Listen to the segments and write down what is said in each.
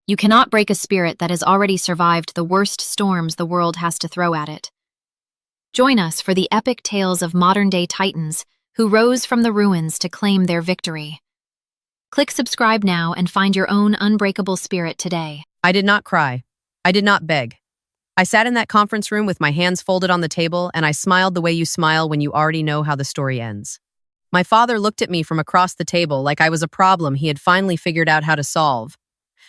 You cannot break a spirit that has already survived the worst storms the world has to throw at it. Join us for the epic tales of modern-day titans who rose from the ruins to claim their victory. Click subscribe now and find your own unbreakable spirit today. I did not cry. I did not beg. I sat in that conference room with my hands folded on the table, and I smiled the way you smile when you already know how the story ends. My father looked at me from across the table like I was a problem he had finally figured out how to solve.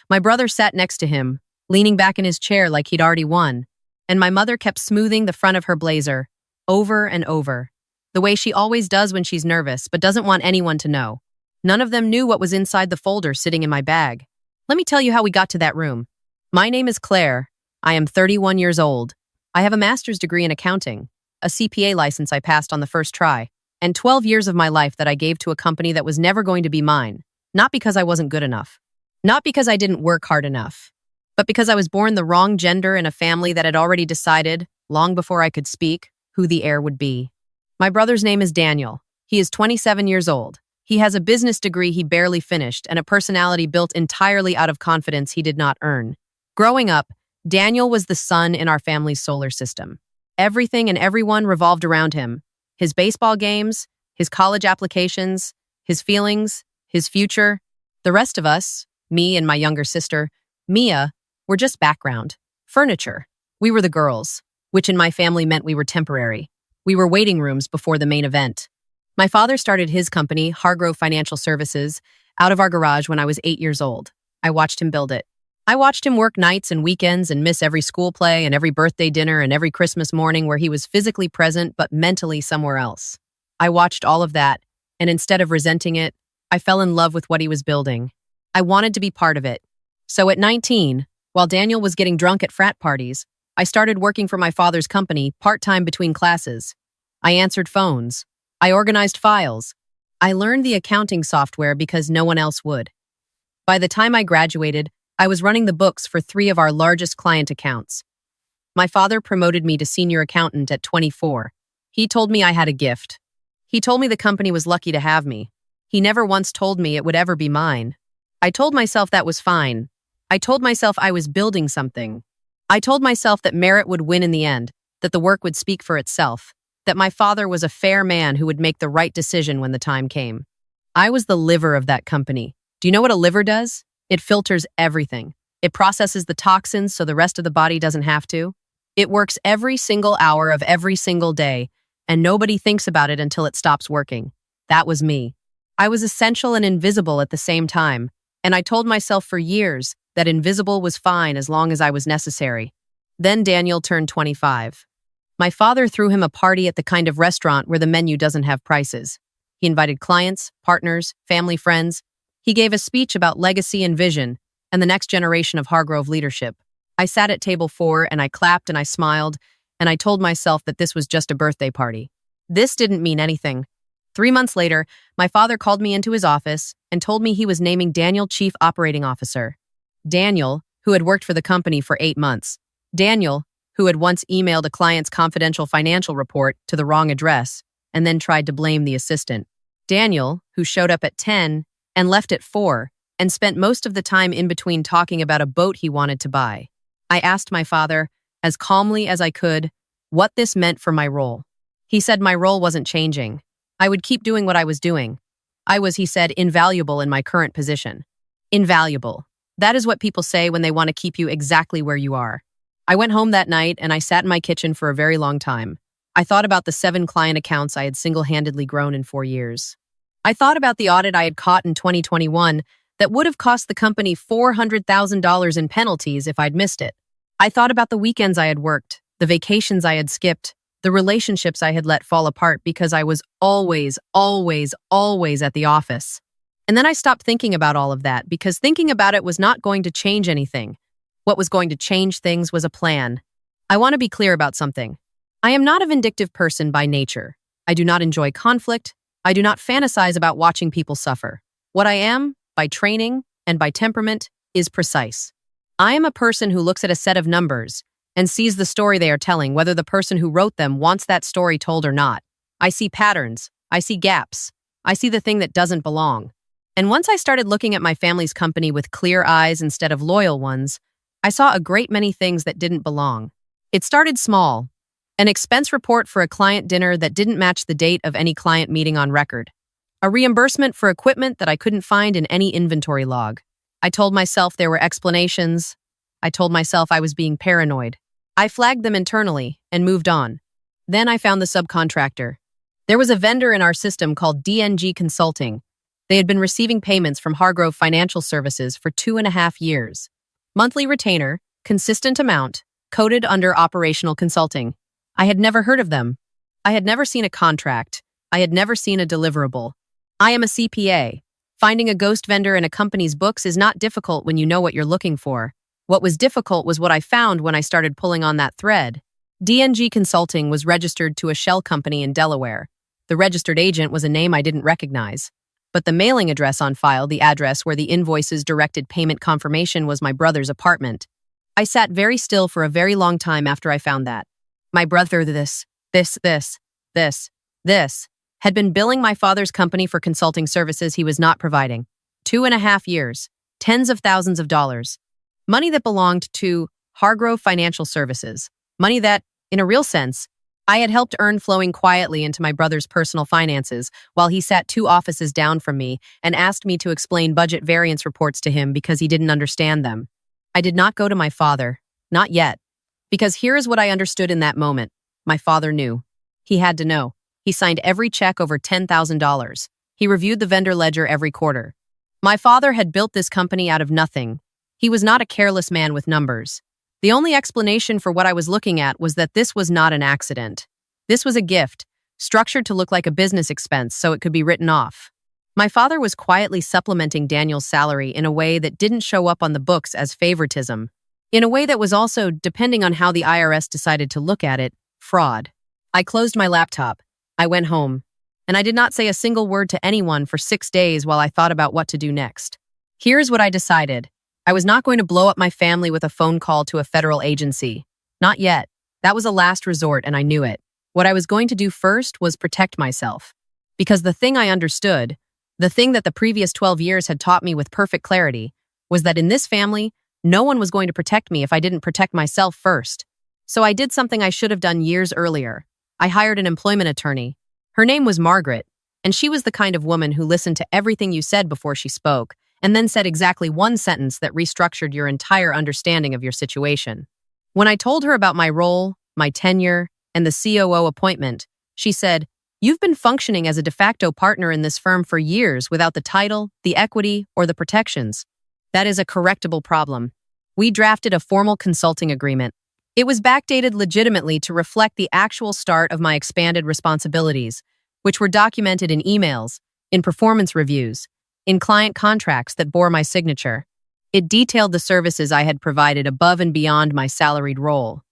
My brother sat next to him, leaning back in his chair like he'd already won, and my mother kept smoothing the front of her blazer, over and over, the way she always does when she's nervous but doesn't want anyone to know. None of them knew what was inside the folder sitting in my bag. Let me tell you how we got to that room. My name is Claire. I am 31 years old. I have a master's degree in accounting, a CPA license I passed on the first try, and 12 years of my life that I gave to a company that was never going to be mine, not because I wasn't good enough, not because I didn't work hard enough, but because I was born the wrong gender in a family that had already decided, long before I could speak, who the heir would be. My brother's name is Daniel. He is 27 years old. He has a business degree he barely finished and a personality built entirely out of confidence he did not earn. Growing up, Daniel was the sun in our family's solar system. Everything and everyone revolved around him. His baseball games, his college applications, his feelings, his future. The rest of us, me and my younger sister, Mia, were just background, furniture. We were the girls, which in my family meant we were temporary. We were waiting rooms before the main event. My father started his company, Hargrove Financial Services, out of our garage when I was 8 years old. I watched him build it. I watched him work nights and weekends and miss every school play and every birthday dinner and every Christmas morning where he was physically present but mentally somewhere else. I watched all of that, and instead of resenting it, I fell in love with what he was building. I wanted to be part of it. So at 19, while Daniel was getting drunk at frat parties, I started working for my father's company part-time between classes. I answered phones. I organized files. I learned the accounting software because no one else would. By the time I graduated, I was running the books for 3 of our largest client accounts. My father promoted me to senior accountant at 24. He told me I had a gift. He told me the company was lucky to have me. He never once told me it would ever be mine. I told myself that was fine. I told myself I was building something. I told myself that merit would win in the end, that the work would speak for itself, that my father was a fair man who would make the right decision when the time came. I was the liver of that company. Do you know what a liver does? It filters everything. It processes the toxins so the rest of the body doesn't have to. It works every single hour of every single day, and nobody thinks about it until it stops working. That was me. I was essential and invisible at the same time, and I told myself for years that invisible was fine as long as I was necessary. Then Daniel turned 25. My father threw him a party at the kind of restaurant where the menu doesn't have prices. He invited clients, partners, family friends. He gave a speech about legacy and vision and the next generation of Hargrove leadership. I sat at table 4 and I clapped and I smiled, and I told myself that this was just a birthday party. This didn't mean anything. 3 months later, my father called me into his office and told me he was naming Daniel Chief Operating Officer. Daniel, who had worked for the company for 8 months. Daniel, who had once emailed a client's confidential financial report to the wrong address and then tried to blame the assistant. Daniel, who showed up at 10 and left at 4 and spent most of the time in between talking about a boat he wanted to buy. I asked my father, as calmly as I could, what this meant for my role. He said my role wasn't changing. I would keep doing what I was doing. I was, he said, invaluable in my current position. Invaluable. That is what people say when they want to keep you exactly where you are. I went home that night and I sat in my kitchen for a very long time. I thought about the 7 client accounts I had single-handedly grown in 4 years. I thought about the audit I had caught in 2021 that would have cost the company $400,000 in penalties if I'd missed it. I thought about the weekends I had worked, the vacations I had skipped, the relationships I had let fall apart because I was always at the office. And then I stopped thinking about all of that because thinking about it was not going to change anything. What was going to change things was a plan. I want to be clear about something. I am not a vindictive person by nature. I do not enjoy conflict. I do not fantasize about watching people suffer. What I am, by training and by temperament, is precise. I am a person who looks at a set of numbers and sees the story they are telling, whether the person who wrote them wants that story told or not. I see patterns. I see gaps. I see the thing that doesn't belong. And once I started looking at my family's company with clear eyes instead of loyal ones, I saw a great many things that didn't belong. It started small. An expense report for a client dinner that didn't match the date of any client meeting on record. A reimbursement for equipment that I couldn't find in any inventory log. I told myself there were explanations. I told myself I was being paranoid. I flagged them internally and moved on. Then I found the subcontractor. There was a vendor in our system called DNG Consulting. They had been receiving payments from Hargrove Financial Services for 2.5 years. Monthly retainer, consistent amount, coded under operational consulting. I had never heard of them. I had never seen a contract. I had never seen a deliverable. I am a CPA. Finding a ghost vendor in a company's books is not difficult when you know what you're looking for. What was difficult was what I found when I started pulling on that thread. DNG Consulting was registered to a shell company in Delaware. The registered agent was a name I didn't recognize. But the mailing address on file, the address where the invoices directed payment confirmation, was my brother's apartment. I sat very still for a very long time after I found that. My brother this, had been billing my father's company for consulting services he was not providing. 2.5 years, tens of thousands of dollars. Money that belonged to Hargrove Financial Services. Money that, in a real sense, I had helped earn flowing quietly into my brother's personal finances while he sat 2 offices down from me and asked me to explain budget variance reports to him because he didn't understand them. I did not go to my father, not yet, because here is what I understood in that moment. My father knew. He had to know. He signed every check over $10,000. He reviewed the vendor ledger every quarter. My father had built this company out of nothing. He was not a careless man with numbers. The only explanation for what I was looking at was that this was not an accident. This was a gift, structured to look like a business expense so it could be written off. My father was quietly supplementing Daniel's salary in a way that didn't show up on the books as favoritism. In a way that was also, depending on how the IRS decided to look at it, fraud. I closed my laptop. I went home. And I did not say a single word to anyone for 6 days while I thought about what to do next. Here's what I decided. I was not going to blow up my family with a phone call to a federal agency. Not yet. That was a last resort, and I knew it. What I was going to do first was protect myself. Because the thing I understood, the thing that the previous 12 years had taught me with perfect clarity, was that in this family, no one was going to protect me if I didn't protect myself first. So I did something I should have done years earlier. I hired an employment attorney. Her name was Margaret, and she was the kind of woman who listened to everything you said before she spoke, and then said exactly one sentence that restructured your entire understanding of your situation. When I told her about my role, my tenure, and the COO appointment, she said, "You've been functioning as a de facto partner in this firm for years without the title, the equity, or the protections. That is a correctable problem. We drafted a formal consulting agreement. It was backdated legitimately to reflect the actual start of my expanded responsibilities, which were documented in emails, in performance reviews, in client contracts that bore my signature. It detailed the services I had provided above and beyond my salaried role.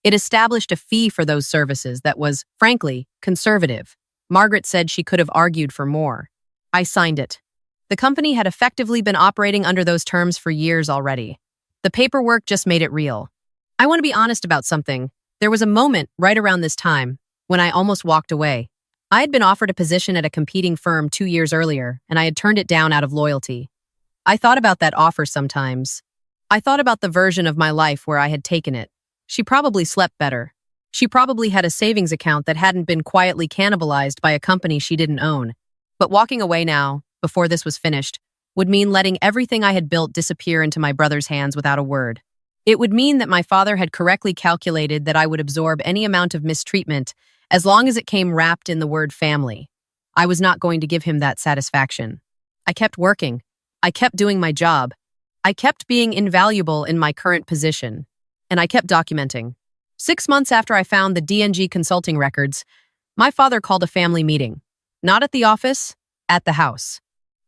It established a fee for those services that was, frankly, conservative. Margaret said she could have argued for more. I signed it. The company had effectively been operating under those terms for years already. The paperwork just made it real. I want to be honest about something. There was a moment right around this time when I almost walked away. I had been offered a position at a competing firm 2 years earlier, and I had turned it down out of loyalty. I thought about that offer sometimes. I thought about the version of my life where I had taken it. She probably slept better. She probably had a savings account that hadn't been quietly cannibalized by a company she didn't own. But walking away now, before this was finished, would mean letting everything I had built disappear into my brother's hands without a word. It would mean that my father had correctly calculated that I would absorb any amount of mistreatment as long as it came wrapped in the word family. I was not going to give him that satisfaction. I kept working. I kept doing my job. I kept being invaluable in my current position. And I kept documenting. 6 months after I found the DNG consulting records, my father called a family meeting. Not at the office, at the house.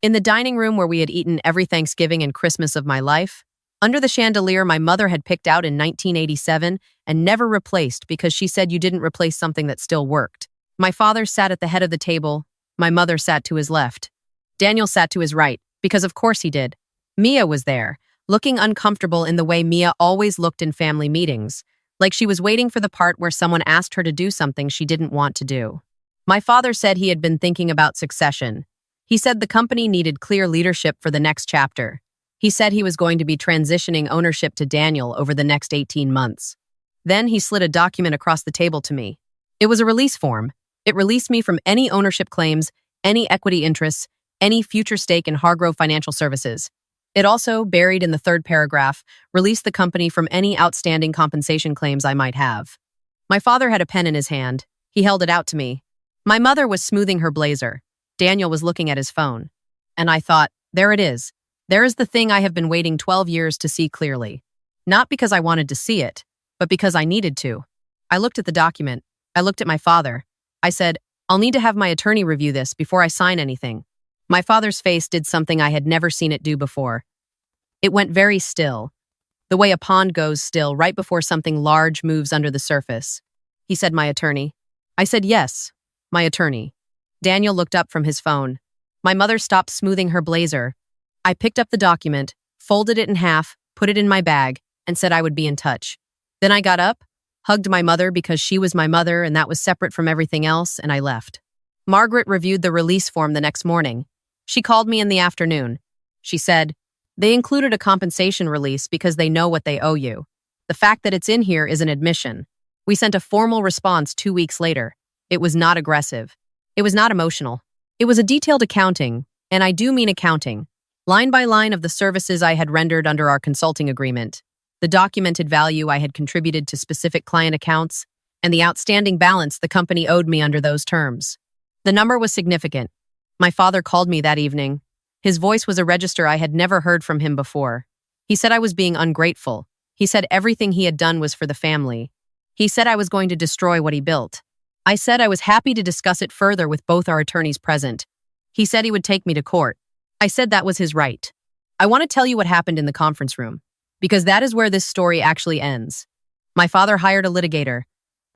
In the dining room where we had eaten every Thanksgiving and Christmas of my life, under the chandelier my mother had picked out in 1987 and never replaced because she said you didn't replace something that still worked. My father sat at the head of the table. My mother sat to his left. Daniel sat to his right, because of course he did. Mia was there, looking uncomfortable in the way Mia always looked in family meetings, like she was waiting for the part where someone asked her to do something she didn't want to do. My father said he had been thinking about succession. He said the company needed clear leadership for the next chapter. He said he was going to be transitioning ownership to Daniel over the next 18 months. Then he slid a document across the table to me. It was a release form. It released me from any ownership claims, any equity interests, any future stake in Hargrove Financial Services. It also, buried in the third paragraph, released the company from any outstanding compensation claims I might have. My father had a pen in his hand. He held it out to me. My mother was smoothing her blazer. Daniel was looking at his phone. And I thought, there it is. There is the thing I have been waiting 12 years to see clearly. Not because I wanted to see it, but because I needed to. I looked at the document. I looked at my father. I said, I'll need to have my attorney review this before I sign anything. My father's face did something I had never seen it do before. It went very still, the way a pond goes still right before something large moves under the surface. He said, my attorney. I said, yes, my attorney. Daniel looked up from his phone. My mother stopped smoothing her blazer. I picked up the document, folded it in half, put it in my bag, and said I would be in touch. Then I got up, hugged my mother because she was my mother and that was separate from everything else, and I left. Margaret reviewed the release form the next morning. She called me in the afternoon. She said, they included a compensation release because they know what they owe you. The fact that it's in here is an admission. We sent a formal response 2 weeks later. It was not aggressive. It was not emotional. It was a detailed accounting, and I do mean accounting, line by line of the services I had rendered under our consulting agreement, the documented value I had contributed to specific client accounts, and the outstanding balance the company owed me under those terms. The number was significant. My father called me that evening. His voice was a register I had never heard from him before. He said I was being ungrateful. He said everything he had done was for the family. He said I was going to destroy what he built. I said I was happy to discuss it further with both our attorneys present. He said he would take me to court. I said that was his right. I want to tell you what happened in the conference room, because that is where this story actually ends. My father hired a litigator.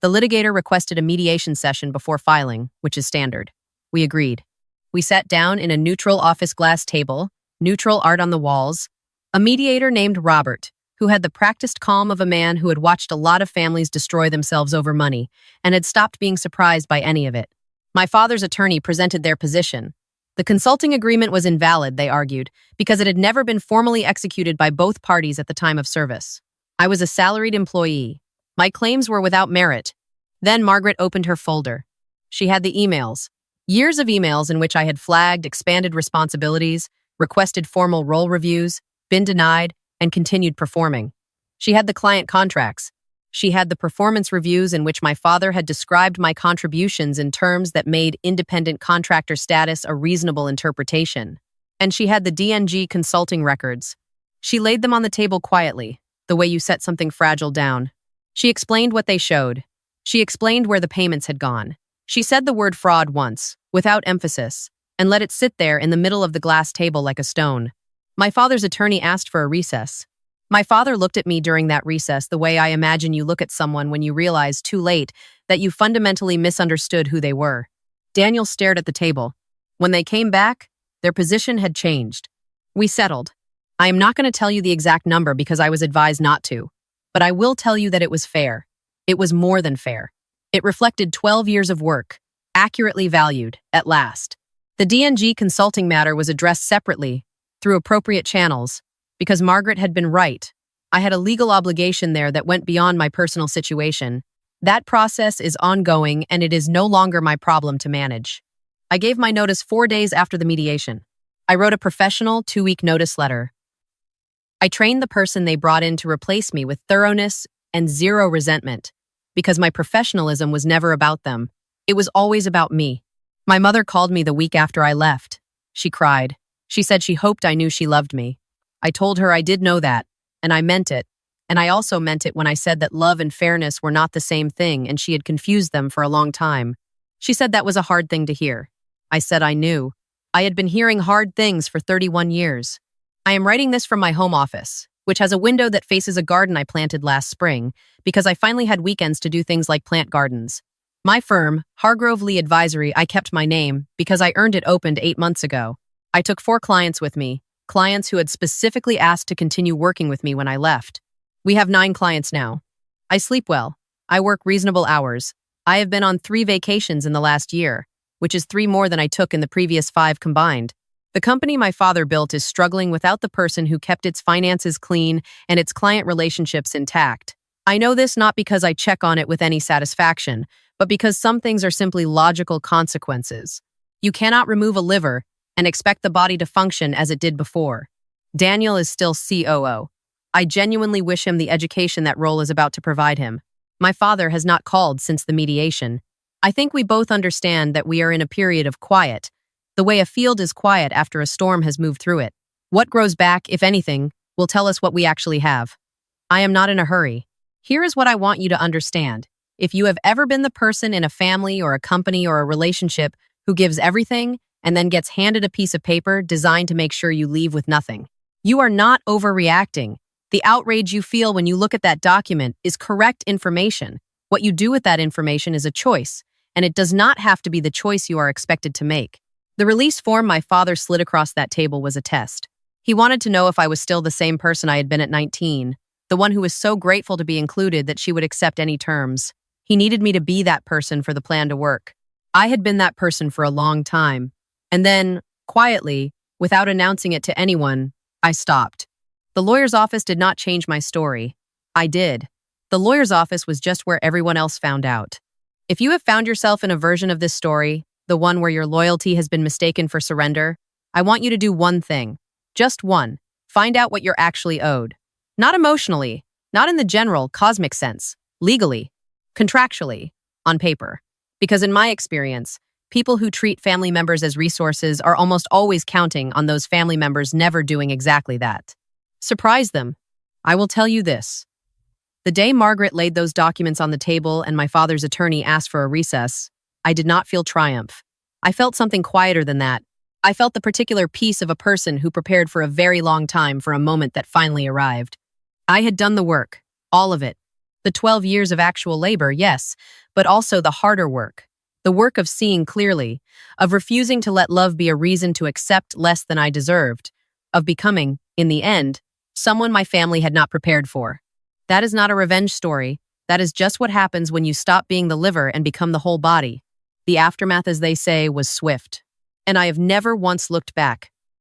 The litigator requested a mediation session before filing, which is standard. We agreed. We sat down in a neutral office glass table, neutral art on the walls, a mediator named Robert, who had the practiced calm of a man who had watched a lot of families destroy themselves over money and had stopped being surprised by any of it. My father's attorney presented their position. The consulting agreement was invalid, they argued, because it had never been formally executed by both parties at the time of service. I was a salaried employee. My claims were without merit. Then Margaret opened her folder. She had the emails. Years of emails in which I had flagged expanded responsibilities, requested formal role reviews, been denied, and continued performing. She had the client contracts. She had the performance reviews in which my father had described my contributions in terms that made independent contractor status a reasonable interpretation. And she had the DNG consulting records. She laid them on the table quietly, the way you set something fragile down. She explained what they showed. She explained where the payments had gone. She said the word fraud once, without emphasis, and let it sit there in the middle of the glass table like a stone. My father's attorney asked for a recess. My father looked at me during that recess the way I imagine you look at someone when you realize too late that you fundamentally misunderstood who they were. Daniel stared at the table. When they came back, their position had changed. We settled. I am not going to tell you the exact number because I was advised not to, but I will tell you that it was fair. It was more than fair. It reflected 12 years of work, accurately valued, at last. The DNG consulting matter was addressed separately, through appropriate channels, because Margaret had been right. I had a legal obligation there that went beyond my personal situation. That process is ongoing and it is no longer my problem to manage. I gave my notice 4 days after the mediation. I wrote a professional 2-week notice letter. I trained the person they brought in to replace me with thoroughness and zero resentment, because my professionalism was never about them. It was always about me. My mother called me the week after I left. She cried. She said she hoped I knew she loved me. I told her I did know that, and I meant it. And I also meant it when I said that love and fairness were not the same thing and she had confused them for a long time. She said that was a hard thing to hear. I said I knew. I had been hearing hard things for 31 years. I am writing this from my home office, which has a window that faces a garden I planted last spring, because I finally had weekends to do things like plant gardens. My firm, Hargrove Lee Advisory, I kept my name because I earned it opened 8 months ago. I took 4 clients with me, clients who had specifically asked to continue working with me when I left. We have 9 clients now. I sleep well. I work reasonable hours. I have been on 3 vacations in the last year. which is 3 more than I took in the previous 5 combined. The company my father built is struggling without the person who kept its finances clean and its client relationships intact. I know this not because I check on it with any satisfaction, but because some things are simply logical consequences. You cannot remove a liver and expect the body to function as it did before. Daniel is still COO. I genuinely wish him the education that role is about to provide him. My father has not called since the mediation. I think we both understand that we are in a period of quiet, the way a field is quiet after a storm has moved through it. What grows back, if anything, will tell us what we actually have. I am not in a hurry. Here is what I want you to understand. If you have ever been the person in a family or a company or a relationship who gives everything and then gets handed a piece of paper designed to make sure you leave with nothing, you are not overreacting. The outrage you feel when you look at that document is correct information. What you do with that information is a choice, and it does not have to be the choice you are expected to make. The release form my father slid across that table was a test. He wanted to know if I was still the same person I had been at 19, the one who was so grateful to be included that she would accept any terms. He needed me to be that person for the plan to work. I had been that person for a long time. And then, quietly, without announcing it to anyone, I stopped. The lawyer's office did not change my story. I did. The lawyer's office was just where everyone else found out. If you have found yourself in a version of this story, the one where your loyalty has been mistaken for surrender, I want you to do one thing. Just one. Find out what you're actually owed. Not emotionally, not in the general, cosmic sense, legally, contractually, on paper. Because in my experience, people who treat family members as resources are almost always counting on those family members never doing exactly that. Surprise them. I will tell you this. The day Margaret laid those documents on the table and my father's attorney asked for a recess, I did not feel triumph. I felt something quieter than that. I felt the particular peace of a person who prepared for a very long time for a moment that finally arrived. I had done the work, all of it. The 12 years of actual labor, yes, but also the harder work. The work of seeing clearly, of refusing to let love be a reason to accept less than I deserved, of becoming, in the end, someone my family had not prepared for. That is not a revenge story. That is just what happens when you stop being the liver and become the whole body. The aftermath, as they say, was swift. And I have never once looked back.